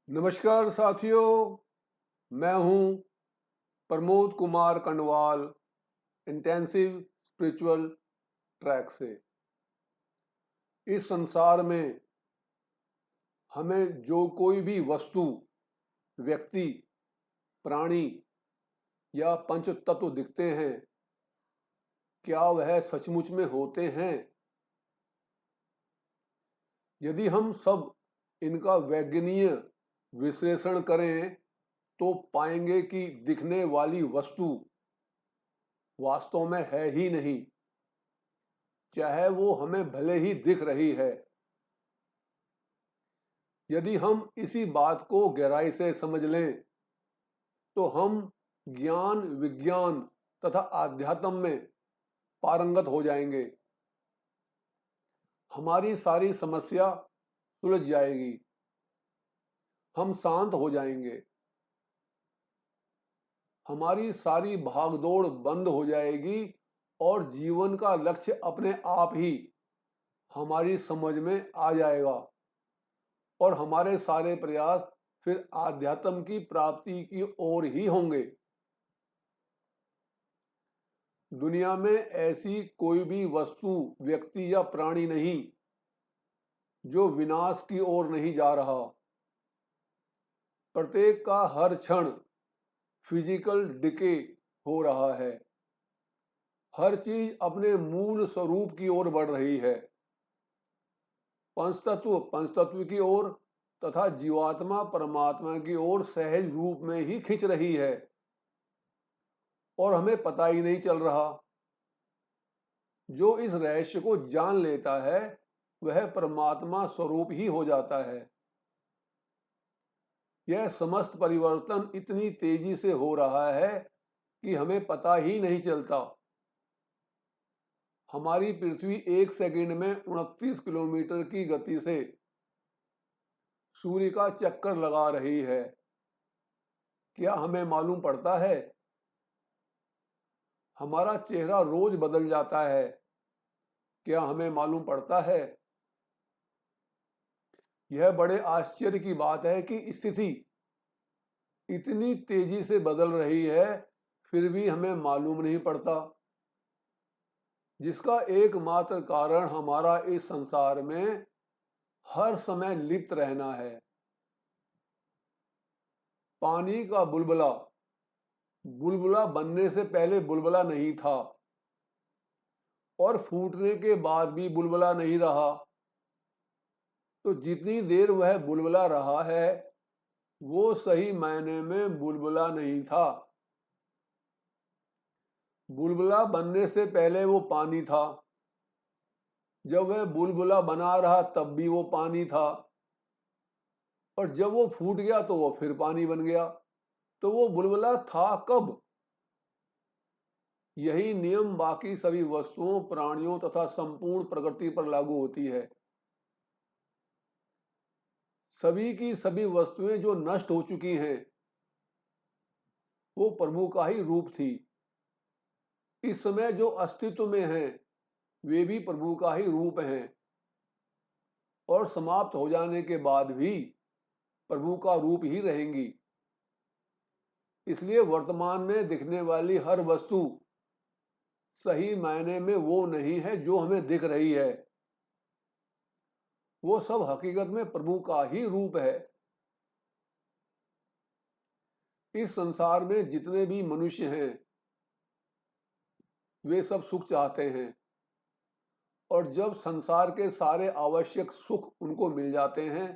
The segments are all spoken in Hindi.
नमस्कार साथियों, मैं हूं Pramod Kumar Kandwal intensive spiritual track से। इस संसार में हमें जो कोई भी वस्तु, व्यक्ति, प्राणी या पंच तत्व दिखते हैं, क्या वह सचमुच में होते हैं? यदि हम सब इनका वैज्ञानिक विश्लेषण करें तो पाएंगे कि दिखने वाली वस्तु वास्तव में है ही नहीं, चाहे वो हमें भले ही दिख रही है। यदि हम इसी बात को गहराई से समझ लें तो हम ज्ञान, विज्ञान तथा आध्यात्म में पारंगत हो जाएंगे। हमारी सारी समस्या सुलझ जाएगी, हम शांत हो जाएंगे, हमारी सारी भागदौड़ बंद हो जाएगी और जीवन का लक्ष्य अपने आप ही हमारी समझ में आ जाएगा और हमारे सारे प्रयास फिर आध्यात्म की प्राप्ति की ओर ही होंगे। दुनिया में ऐसी कोई भी वस्तु, व्यक्ति या प्राणी नहीं जो विनाश की ओर नहीं जा रहा। प्रत्येक का हर क्षण फिजिकल डिके हो रहा है। हर चीज अपने मूल स्वरूप की ओर बढ़ रही है। पंचतत्व की ओर तथा जीवात्मा परमात्मा की ओर सहज रूप में ही खिंच रही है और हमें पता ही नहीं चल रहा। जो इस रहस्य को जान लेता है वह परमात्मा स्वरूप ही हो जाता है। यह समस्त परिवर्तन इतनी तेजी से हो रहा है कि हमें पता ही नहीं चलता। हमारी पृथ्वी एक सेकंड में 29 किलोमीटर की गति से सूर्य का चक्कर लगा रही है। क्या हमें मालूम पड़ता है? हमारा चेहरा रोज बदल जाता है। क्या हमें मालूम पड़ता है? यह बड़े आश्चर्य की बात है कि स्थिति इतनी तेजी से बदल रही है फिर भी हमें मालूम नहीं पड़ता, जिसका एकमात्र कारण हमारा इस संसार में हर समय लिप्त रहना है। पानी का बुलबुला बुलबुला बनने से पहले बुलबुला नहीं था और फूटने के बाद भी बुलबुला नहीं रहा। तो जितनी देर वह बुलबुला रहा है वो सही मायने में बुलबुला नहीं था। बुलबुला बनने से पहले वो पानी था। जब वह बुलबुला बना रहा तब भी वो पानी था और जब वो फूट गया तो वो फिर पानी बन गया। तो वो बुलबुला था कब? यही नियम बाकी सभी वस्तुओं, प्राणियों तथा संपूर्ण प्रकृति पर लागू होती है। सभी की सभी वस्तुएं जो नष्ट हो चुकी हैं वो प्रभु का ही रूप थी। इस समय जो अस्तित्व में हैं वे भी प्रभु का ही रूप हैं और समाप्त हो जाने के बाद भी प्रभु का रूप ही रहेंगी। इसलिए वर्तमान में दिखने वाली हर वस्तु सही मायने में वो नहीं है जो हमें दिख रही है। वो सब हकीकत में प्रभु का ही रूप है। इस संसार में जितने भी मनुष्य हैं वे सब सुख चाहते हैं और जब संसार के सारे आवश्यक सुख उनको मिल जाते हैं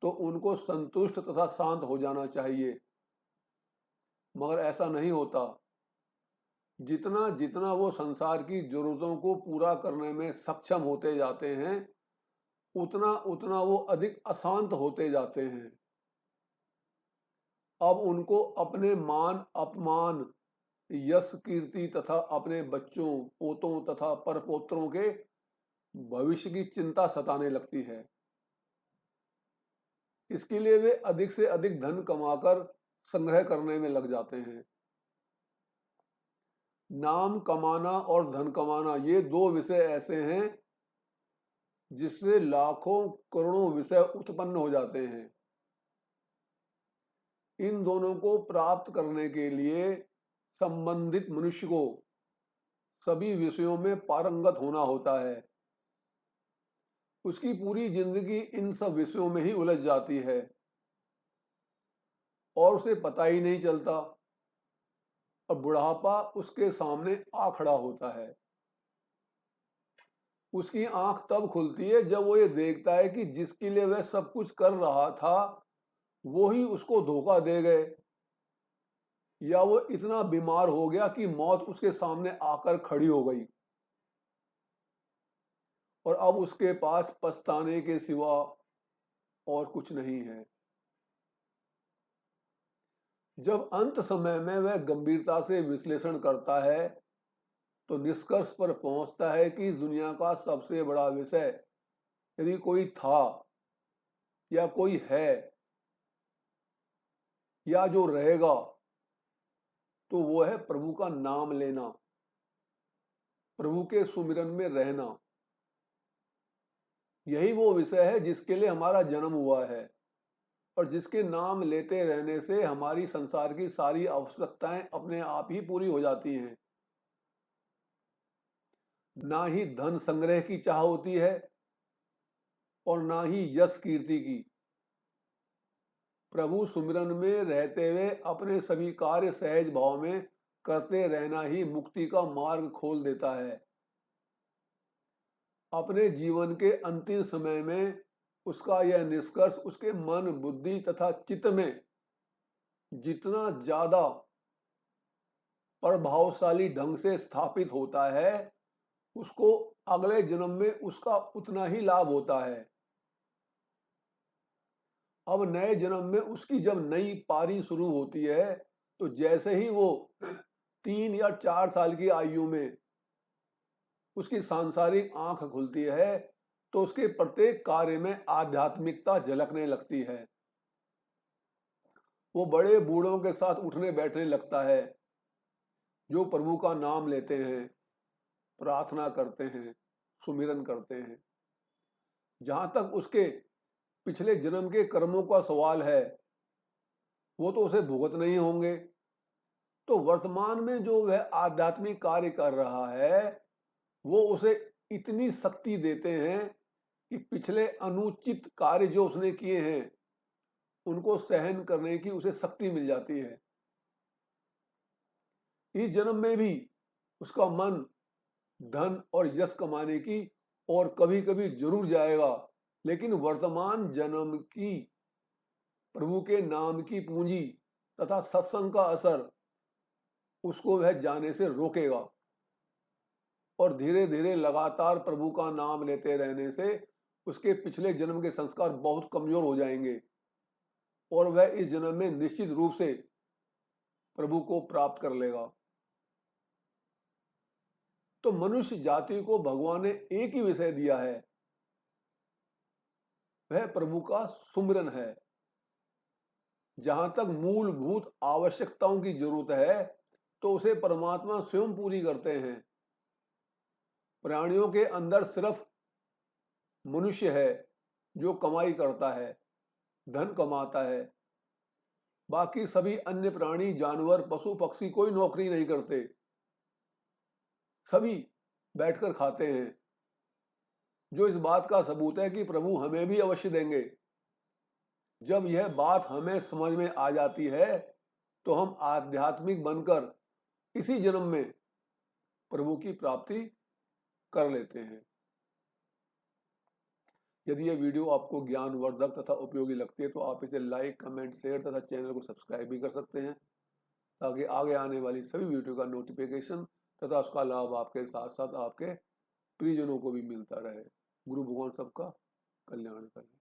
तो उनको संतुष्ट तथा शांत हो जाना चाहिए, मगर ऐसा नहीं होता। जितना जितना वो संसार की जरूरतों को पूरा करने में सक्षम होते जाते हैं उतना उतना वो अधिक अशांत होते जाते हैं। अब उनको अपने मान अपमान, यश कीर्ति तथा अपने बच्चों, पोतों तथा परपोत्रों के भविष्य की चिंता सताने लगती है। इसके लिए वे अधिक से अधिक धन कमाकर संग्रह करने में लग जाते हैं। नाम कमाना और धन कमाना ये दो विषय ऐसे हैं जिससे लाखों करोड़ों विषय उत्पन्न हो जाते हैं। इन दोनों को प्राप्त करने के लिए संबंधित मनुष्य को सभी विषयों में पारंगत होना होता है। उसकी पूरी जिंदगी इन सब विषयों में ही उलझ जाती है और उसे पता ही नहीं चलता और बुढ़ापा उसके सामने आ खड़ा होता है। उसकी आंख तब खुलती है जब वो ये देखता है कि जिसके लिए वह सब कुछ कर रहा था वो ही उसको धोखा दे गए, या वो इतना बीमार हो गया कि मौत उसके सामने आकर खड़ी हो गई और अब उसके पास पछताने के सिवा और कुछ नहीं है। जब अंत समय में वह गंभीरता से विश्लेषण करता है तो निष्कर्ष पर पहुंचता है कि इस दुनिया का सबसे बड़ा विषय यदि कोई था या कोई है या जो रहेगा तो वो है प्रभु का नाम लेना, प्रभु के सुमिरन में रहना। यही वो विषय है जिसके लिए हमारा जन्म हुआ है और जिसके नाम लेते रहने से हमारी संसार की सारी आवश्यकताएं अपने आप ही पूरी हो जाती हैं। ना ही धन संग्रह की चाह होती है और ना ही यश कीर्ति की। प्रभु सुमिरन में रहते हुए अपने सभी कार्य सहज भाव में करते रहना ही मुक्ति का मार्ग खोल देता है। अपने जीवन के अंतिम समय में उसका यह निष्कर्ष उसके मन, बुद्धि तथा चित्त में जितना ज्यादा प्रभावशाली ढंग से स्थापित होता है उसको अगले जन्म में उसका उतना ही लाभ होता है। अब नए जन्म में उसकी जब नई पारी शुरू होती है तो जैसे ही वो 3 या 4 साल की आयु में उसकी सांसारिक आंख खुलती है तो उसके प्रत्येक कार्य में आध्यात्मिकता झलकने लगती है। वो बड़े बूढ़ों के साथ उठने बैठने लगता है जो प्रभु का नाम लेते हैं, प्रार्थना करते हैं, सुमिरन करते हैं। जहां तक उसके पिछले जन्म के कर्मों का सवाल है वो तो उसे भुगत नहीं होंगे, तो वर्तमान में जो वह आध्यात्मिक कार्य कर रहा है वो उसे इतनी शक्ति देते हैं कि पिछले अनुचित कार्य जो उसने किए हैं उनको सहन करने की उसे शक्ति मिल जाती है। इस जन्म में भी उसका मन धन और यश कमाने की और कभी कभी जरूर जाएगा, लेकिन वर्तमान जन्म की प्रभु के नाम की पूंजी तथा सत्संग का असर उसको वह जाने से रोकेगा और धीरे धीरे लगातार प्रभु का नाम लेते रहने से उसके पिछले जन्म के संस्कार बहुत कमजोर हो जाएंगे और वह इस जन्म में निश्चित रूप से प्रभु को प्राप्त कर लेगा। तो मनुष्य जाति को भगवान ने एक ही विषय दिया है, वह प्रभु का सुमिरन है। जहां तक मूलभूत आवश्यकताओं की जरूरत है तो उसे परमात्मा स्वयं पूरी करते हैं। प्राणियों के अंदर सिर्फ मनुष्य है जो कमाई करता है, धन कमाता है। बाकी सभी अन्य प्राणी, जानवर, पशु पक्षी कोई नौकरी नहीं करते, सभी बैठकर खाते हैं, जो इस बात का सबूत है कि प्रभु हमें भी अवश्य देंगे। जब यह बात हमें समझ में आ जाती है तो हम आध्यात्मिक बनकर इसी जन्म में प्रभु की प्राप्ति कर लेते हैं। यदि यह वीडियो आपको ज्ञानवर्धक तथा उपयोगी लगती है तो आप इसे लाइक, कमेंट, शेयर तथा चैनल को सब्सक्राइब भी कर सकते हैं ताकि आगे आने वाली सभी वीडियो का नोटिफिकेशन तथा उसका लाभ आपके साथ साथ आपके प्रियजनों को भी मिलता रहे। गुरु भगवान सबका कल्याण करें।